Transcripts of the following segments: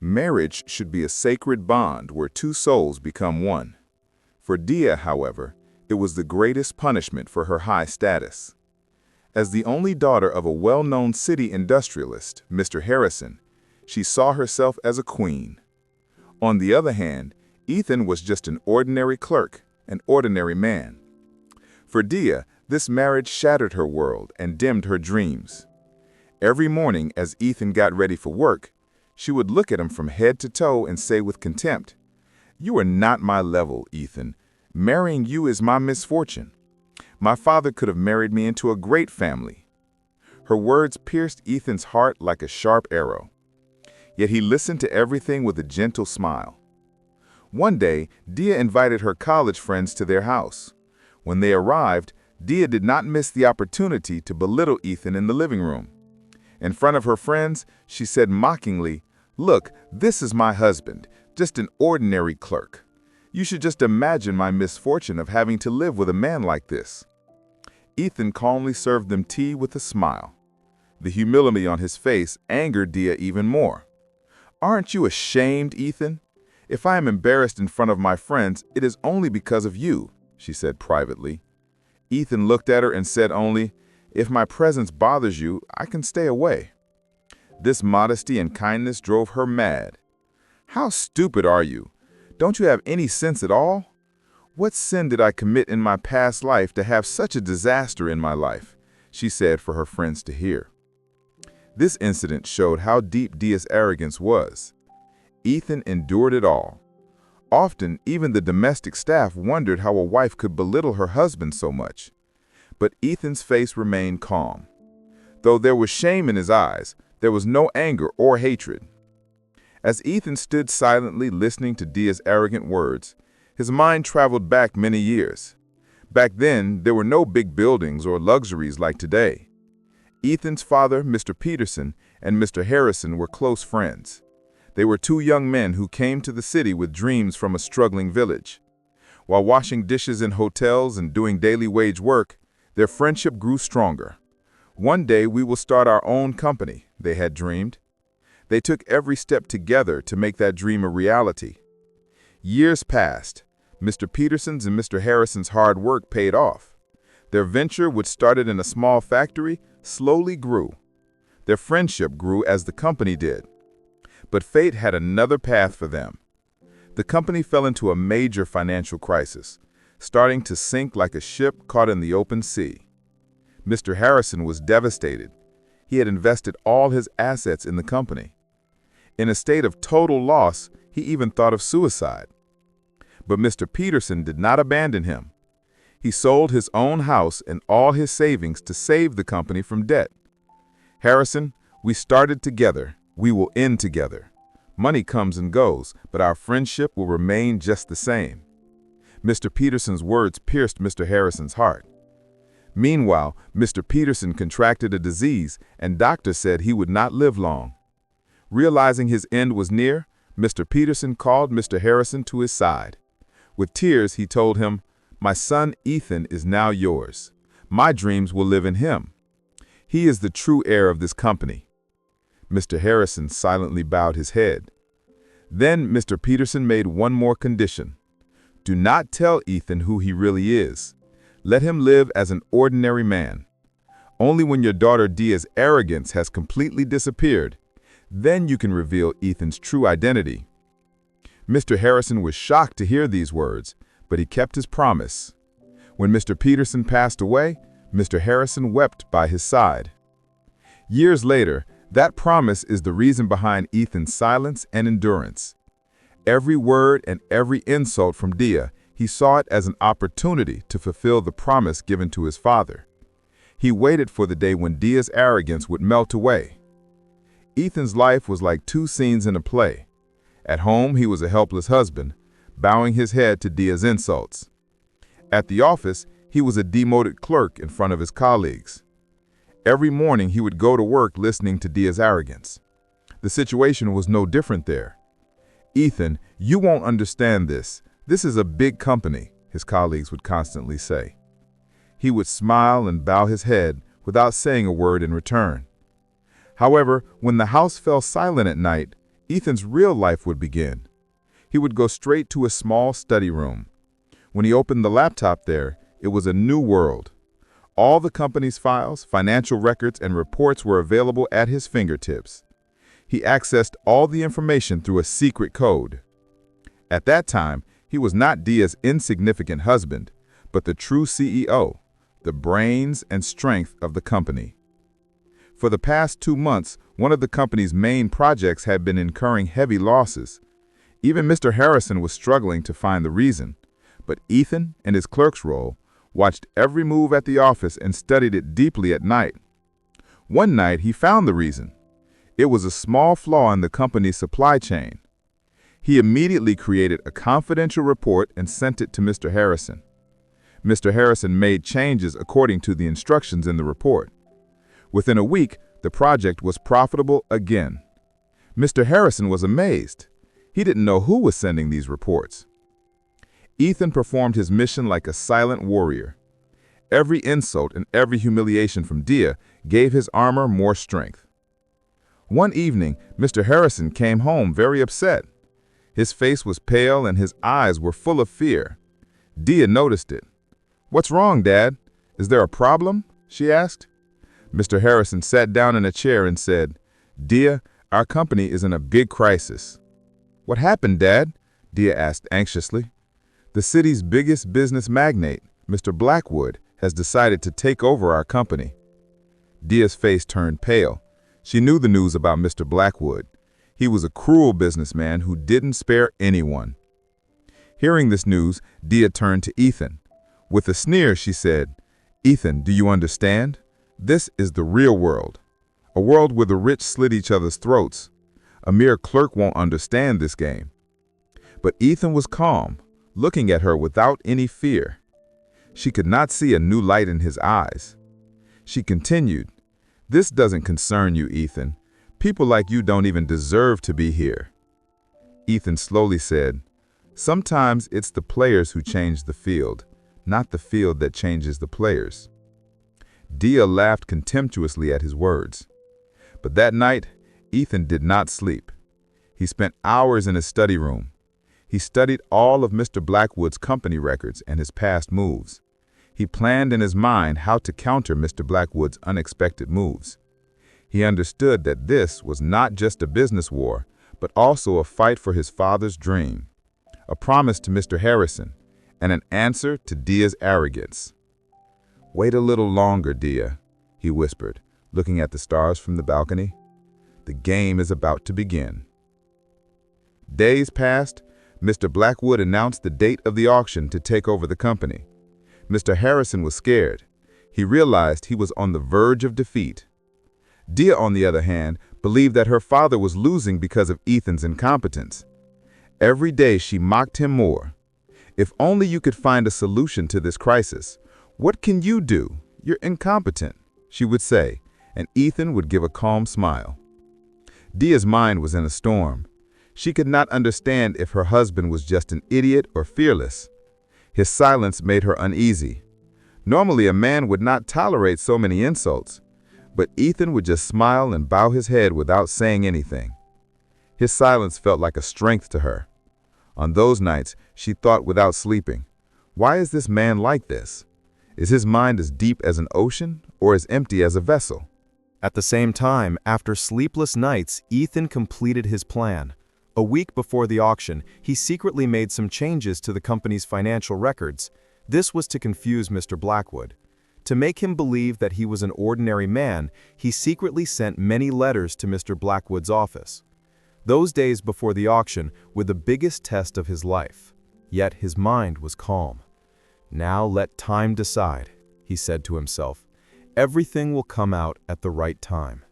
Marriage should be a sacred bond where two souls become one. For Dia, however, it was the greatest punishment for her high status. As the only daughter of a well-known city industrialist, Mr. Harrison, she saw herself as a queen. On the other hand, Ethan was just an ordinary clerk, an ordinary man. For Dia, this marriage shattered her world and dimmed her dreams. Every morning as Ethan got ready for work, she would look at him from head to toe and say with contempt, "You are not my level, Ethan. Marrying you is my misfortune. My father could have married me into a great family." Her words pierced Ethan's heart like a sharp arrow. Yet he listened to everything with a gentle smile. One day, Dia invited her college friends to their house. When they arrived, Dia did not miss the opportunity to belittle Ethan in the living room. In front of her friends, she said mockingly, "Look, this is my husband, just an ordinary clerk. You should just imagine my misfortune of having to live with a man like this." Ethan calmly served them tea with a smile. The humility on his face angered Dia even more. "Aren't you ashamed, Ethan? If I am embarrassed in front of my friends, it is only because of you," she said privately. Ethan looked at her and said only, "If my presence bothers you, I can stay away." This modesty and kindness drove her mad. "How stupid are you? Don't you have any sense at all? What sin did I commit in my past life to have such a disaster in my life?" she said for her friends to hear. This incident showed how deep Dia's arrogance was. Ethan endured it all. Often, even the domestic staff wondered how a wife could belittle her husband so much. But Ethan's face remained calm. Though there was shame in his eyes, there was no anger or hatred. As Ethan stood silently listening to Dia's arrogant words, his mind traveled back many years. Back then, there were no big buildings or luxuries like today. Ethan's father, Mr. Peterson, and Mr. Harrison were close friends. They were two young men who came to the city with dreams from a struggling village. While washing dishes in hotels and doing daily wage work, their friendship grew stronger. "One day we will start our own company," they had dreamed. They took every step together to make that dream a reality. Years passed. Mr. Peterson's and Mr. Harrison's hard work paid off. Their venture, which started in a small factory, slowly grew. Their friendship grew as the company did. But fate had another path for them. The company fell into a major financial crisis, starting to sink like a ship caught in the open sea. Mr. Harrison was devastated. He had invested all his assets in the company. In a state of total loss, he even thought of suicide. But Mr. Peterson did not abandon him. He sold his own house and all his savings to save the company from debt. "Harrison, we started together. We will end together. Money comes and goes, but our friendship will remain just the same." Mr. Peterson's words pierced Mr. Harrison's heart. Meanwhile, Mr. Peterson contracted a disease, and doctors said he would not live long. Realizing his end was near, Mr. Peterson called Mr. Harrison to his side. With tears, he told him, "My son Ethan is now yours. My dreams will live in him. He is the true heir of this company." Mr. Harrison silently bowed his head. Then Mr. Peterson made one more condition. "Do not tell Ethan who he really is. Let him live as an ordinary man. Only when your daughter Dia's arrogance has completely disappeared, then you can reveal Ethan's true identity." Mr. Harrison was shocked to hear these words, but he kept his promise. When Mr. Peterson passed away, Mr. Harrison wept by his side. Years later, that promise is the reason behind Ethan's silence and endurance. Every word and every insult from Dia, he saw it as an opportunity to fulfill the promise given to his father. He waited for the day when Dia's arrogance would melt away. Ethan's life was like two scenes in a play. At home, he was a helpless husband, bowing his head to Dia's insults. At the office, he was a demoted clerk in front of his colleagues. Every morning, he would go to work listening to Dia's arrogance. The situation was no different there. "Ethan, you won't understand this. This is a big company," his colleagues would constantly say. He would smile and bow his head without saying a word in return. However, when the house fell silent at night, Ethan's real life would begin. He would go straight to a small study room. When he opened the laptop there, it was a new world. All the company's files, financial records, and reports were available at his fingertips. He accessed all the information through a secret code. At that time, he was not Dia's insignificant husband, but the true CEO, the brains and strength of the company. For the past 2 months, one of the company's main projects had been incurring heavy losses. Even Mr. Harrison was struggling to find the reason, but Ethan, in his clerk's role, watched every move at the office and studied it deeply at night. One night, he found the reason. It was a small flaw in the company's supply chain. He immediately created a confidential report and sent it to Mr. Harrison. Mr. Harrison made changes according to the instructions in the report. Within a week, the project was profitable again. Mr. Harrison was amazed. He didn't know who was sending these reports. Ethan performed his mission like a silent warrior. Every insult and every humiliation from Dia gave his armor more strength. One evening, Mr. Harrison came home very upset. His face was pale and his eyes were full of fear. Dia noticed it. "What's wrong, Dad? Is there a problem?" she asked. Mr. Harrison sat down in a chair and said, "Dia, our company is in a big crisis." "What happened, Dad?" Dia asked anxiously. "The city's biggest business magnate, Mr. Blackwood, has decided to take over our company." Dia's face turned pale. She knew the news about Mr. Blackwood. He was a cruel businessman who didn't spare anyone. Hearing this news, Dia turned to Ethan. With a sneer, she said, "Ethan, do you understand? This is the real world. A world where the rich slit each other's throats. A mere clerk won't understand this game." But Ethan was calm, looking at her without any fear. She could not see a new light in his eyes. She continued, "This doesn't concern you, Ethan. People like you don't even deserve to be here." Ethan slowly said, "Sometimes it's the players who change the field, not the field that changes the players." Dia laughed contemptuously at his words. But that night, Ethan did not sleep. He spent hours in his study room. He studied all of Mr. Blackwood's company records and his past moves. He planned in his mind how to counter Mr. Blackwood's unexpected moves. He understood that this was not just a business war, but also a fight for his father's dream, a promise to Mr. Harrison, and an answer to Dia's arrogance. "Wait a little longer, Dia," he whispered, looking at the stars from the balcony. "The game is about to begin." Days passed. Mr. Blackwood announced the date of the auction to take over the company. Mr. Harrison was scared. He realized he was on the verge of defeat. Dia, on the other hand, believed that her father was losing because of Ethan's incompetence. Every day she mocked him more. "If only you could find a solution to this crisis. What can you do? You're incompetent," she would say, and Ethan would give a calm smile. Dia's mind was in a storm. She could not understand if her husband was just an idiot or fearless. His silence made her uneasy. Normally, a man would not tolerate so many insults, but Ethan would just smile and bow his head without saying anything. His silence felt like a strength to her. On those nights, she thought without sleeping, "Why is this man like this? Is his mind as deep as an ocean or as empty as a vessel?" At the same time, after sleepless nights, Ethan completed his plan. A week before the auction, he secretly made some changes to the company's financial records. This was to confuse Mr. Blackwood. To make him believe that he was an ordinary man, he secretly sent many letters to Mr. Blackwood's office. Those days before the auction were the biggest test of his life. Yet his mind was calm. "Now let time decide," he said to himself. "Everything will come out at the right time."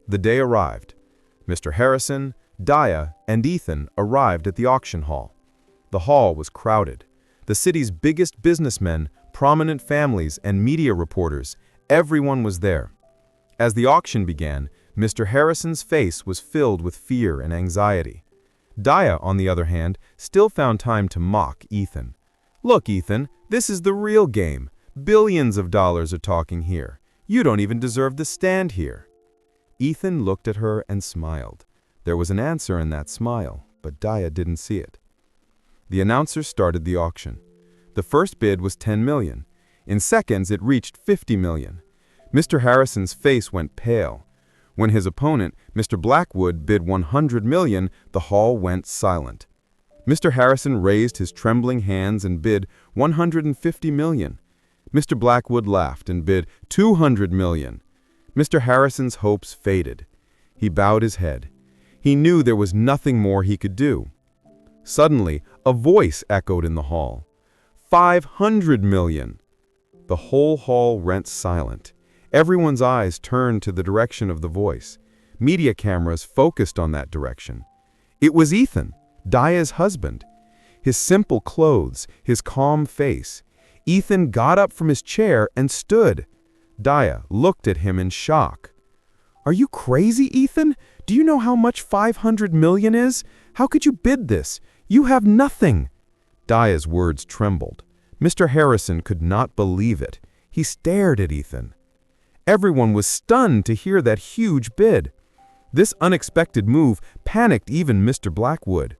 The day arrived. Mr. Harrison, Dia, and Ethan arrived at the auction hall. The hall was crowded. The city's biggest businessmen, prominent families, and media reporters, everyone was there. As the auction began, Mr. Harrison's face was filled with fear and anxiety. Dia, on the other hand, still found time to mock Ethan. "Look, Ethan, this is the real game. Billions of dollars are talking here. You don't even deserve to stand here." Ethan looked at her and smiled. There was an answer in that smile, but Daya didn't see it. The announcer started the auction. The first bid was $10 million. In seconds, it reached $50 million. Mr. Harrison's face went pale. When his opponent, Mr. Blackwood, bid $100 million, the hall went silent. Mr. Harrison raised his trembling hands and bid $150 million. Mr. Blackwood laughed and bid $200 million. Mr. Harrison's hopes faded. He bowed his head. He knew there was nothing more he could do. Suddenly, a voice echoed in the hall. $500 million! The whole hall went silent. Everyone's eyes turned to the direction of the voice. Media cameras focused on that direction. It was Ethan, Daya's husband. His simple clothes, his calm face. Ethan got up from his chair and stood. Daya looked at him in shock. "Are you crazy, Ethan? Do you know how much $500 million is? How could you bid this? You have nothing." Daya's words trembled. Mr. Harrison could not believe it. He stared at Ethan. Everyone was stunned to hear that huge bid. This unexpected move panicked even Mr. Blackwood.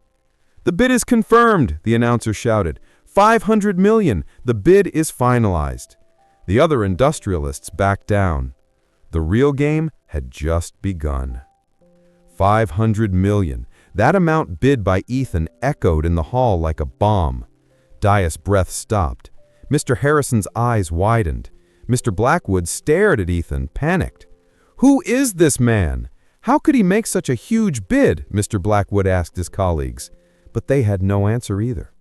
"The bid is confirmed," the announcer shouted. $500 million. The bid is finalized." The other industrialists backed down. The real game had just begun. $500 million. That amount bid by Ethan echoed in the hall like a bomb. Daya's breath stopped. Mr. Harrison's eyes widened. Mr. Blackwood stared at Ethan, panicked. "Who is this man? How could he make such a huge bid?" Mr. Blackwood asked his colleagues, but they had no answer either.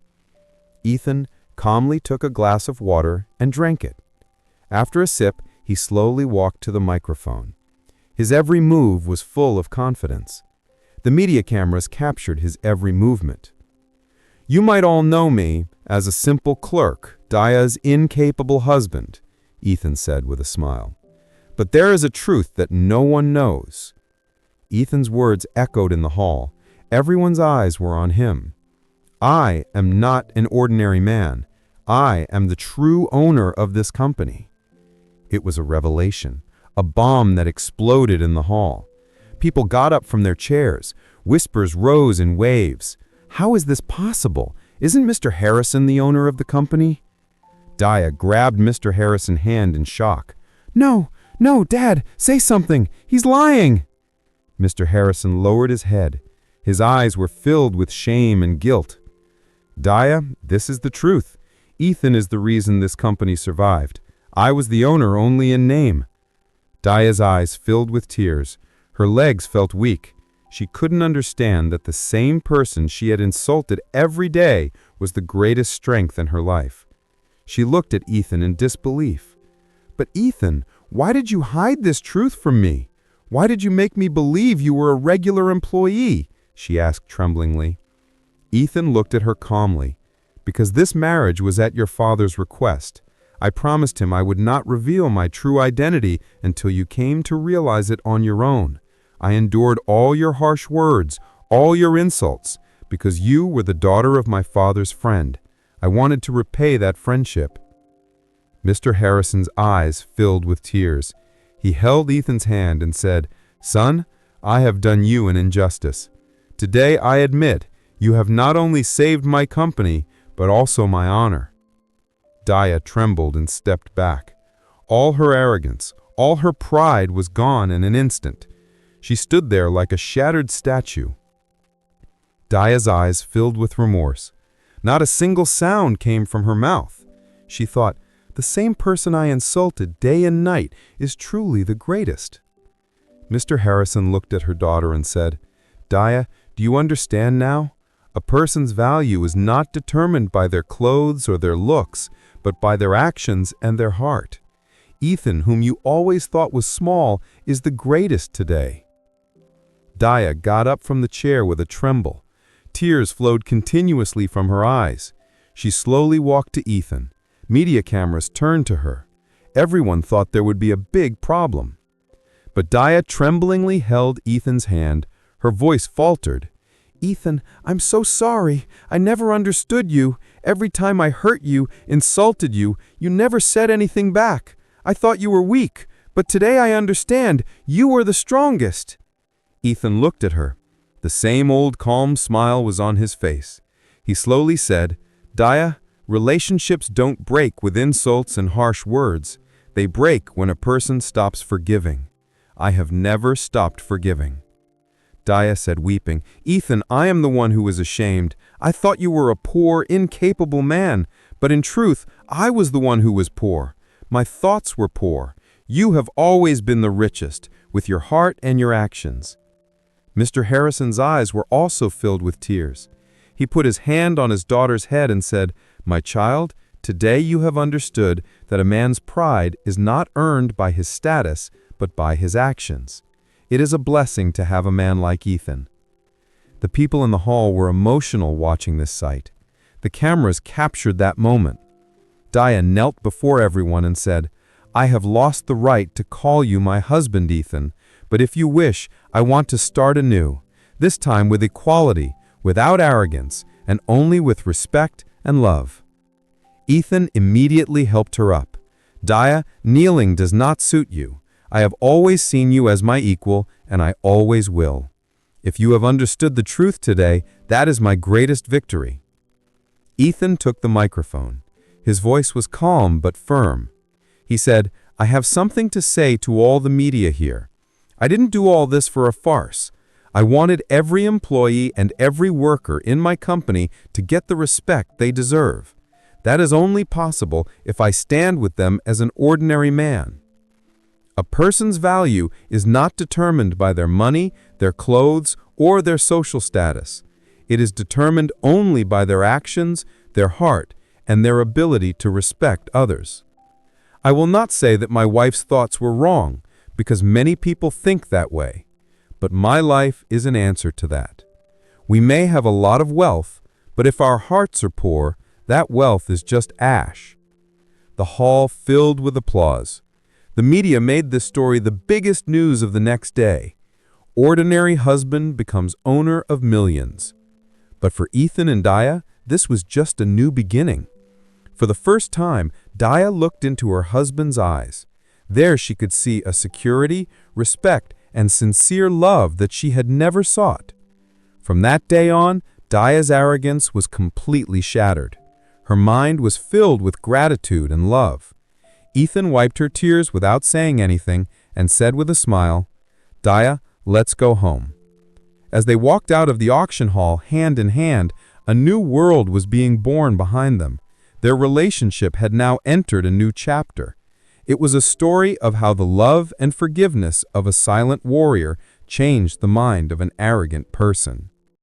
Ethan calmly took a glass of water and drank it. After a sip, he slowly walked to the microphone. His every move was full of confidence. The media cameras captured his every movement. "You might all know me as a simple clerk, Daya's incapable husband," Ethan said with a smile. "But there is a truth that no one knows." Ethan's words echoed in the hall. Everyone's eyes were on him. "I am not an ordinary man. I am the true owner of this company." It was a revelation, a bomb that exploded in the hall. People got up from their chairs. Whispers rose in waves. "How is this possible? Isn't Mr. Harrison the owner of the company?" Daya grabbed Mr. Harrison's hand in shock. No, Dad, say something. He's lying." Mr. Harrison lowered his head. His eyes were filled with shame and guilt. "Daya, this is the truth. Ethan is the reason this company survived. I was the owner only in name." Daya's eyes filled with tears. Her legs felt weak. She couldn't understand that the same person she had insulted every day was the greatest strength in her life. She looked at Ethan in disbelief. "But Ethan, why did you hide this truth from me? Why did you make me believe you were a regular employee?" she asked tremblingly. Ethan looked at her calmly. "Because this marriage was at your father's request. I promised him I would not reveal my true identity until you came to realize it on your own. I endured all your harsh words, all your insults, because you were the daughter of my father's friend. I wanted to repay that friendship." Mr. Harrison's eyes filled with tears. He held Ethan's hand and said, "Son, I have done you an injustice. Today I admit you have not only saved my company, but also my honor." Daya trembled and stepped back. All her arrogance, all her pride was gone in an instant. She stood there like a shattered statue. Daya's eyes filled with remorse. Not a single sound came from her mouth. She thought, the same person I insulted day and night is truly the greatest. Mr. Harrison looked at her daughter and said, "Daya, do you understand now? A person's value is not determined by their clothes or their looks, but by their actions and their heart. Ethan, whom you always thought was small, is the greatest today." Daya got up from the chair with a tremble. Tears flowed continuously from her eyes. She slowly walked to Ethan. Media cameras turned to her. Everyone thought there would be a big problem. But Daya tremblingly held Ethan's hand. Her voice faltered. "Ethan, I'm so sorry. I never understood you. Every time I hurt you, insulted you, you never said anything back. I thought you were weak, but today I understand. You are the strongest." Ethan looked at her. The same old calm smile was on his face. He slowly said, "Dia, relationships don't break with insults and harsh words. They break when a person stops forgiving. I have never stopped forgiving." Dia said, weeping, "Ethan, I am the one who was ashamed. I thought you were a poor, incapable man, but in truth, I was the one who was poor. My thoughts were poor. You have always been the richest, with your heart and your actions." Mr. Harrison's eyes were also filled with tears. He put his hand on his daughter's head and said, "My child, today you have understood that a man's pride is not earned by his status, but by his actions. It is a blessing to have a man like Ethan." The people in the hall were emotional watching this sight. The cameras captured that moment. Dia knelt before everyone and said, "I have lost the right to call you my husband, Ethan, but if you wish, I want to start anew, this time with equality, without arrogance, and only with respect and love." Ethan immediately helped her up. "Dia, kneeling does not suit you. I have always seen you as my equal, and I always will. If you have understood the truth today, that is my greatest victory." Ethan took the microphone. His voice was calm but firm. He said, "I have something to say to all the media here. I didn't do all this for a farce. I wanted every employee and every worker in my company to get the respect they deserve. That is only possible if I stand with them as an ordinary man. A person's value is not determined by their money, their clothes, or their social status. It is determined only by their actions, their heart, and their ability to respect others. I will not say that my wife's thoughts were wrong, because many people think that way. But my life is an answer to that. We may have a lot of wealth, but if our hearts are poor, that wealth is just ash." The hall filled with applause. The media made this story the biggest news of the next day. Ordinary husband becomes owner of millions. But for Ethan and Dia, this was just a new beginning. For the first time, Dia looked into her husband's eyes. There she could see a security, respect, and sincere love that she had never sought. From that day on, Dia's arrogance was completely shattered. Her mind was filled with gratitude and love. Ethan wiped her tears without saying anything and said with a smile, "Dia, let's go home." As they walked out of the auction hall hand in hand, a new world was being born behind them. Their relationship had now entered a new chapter. It was a story of how the love and forgiveness of a silent warrior changed the mind of an arrogant person.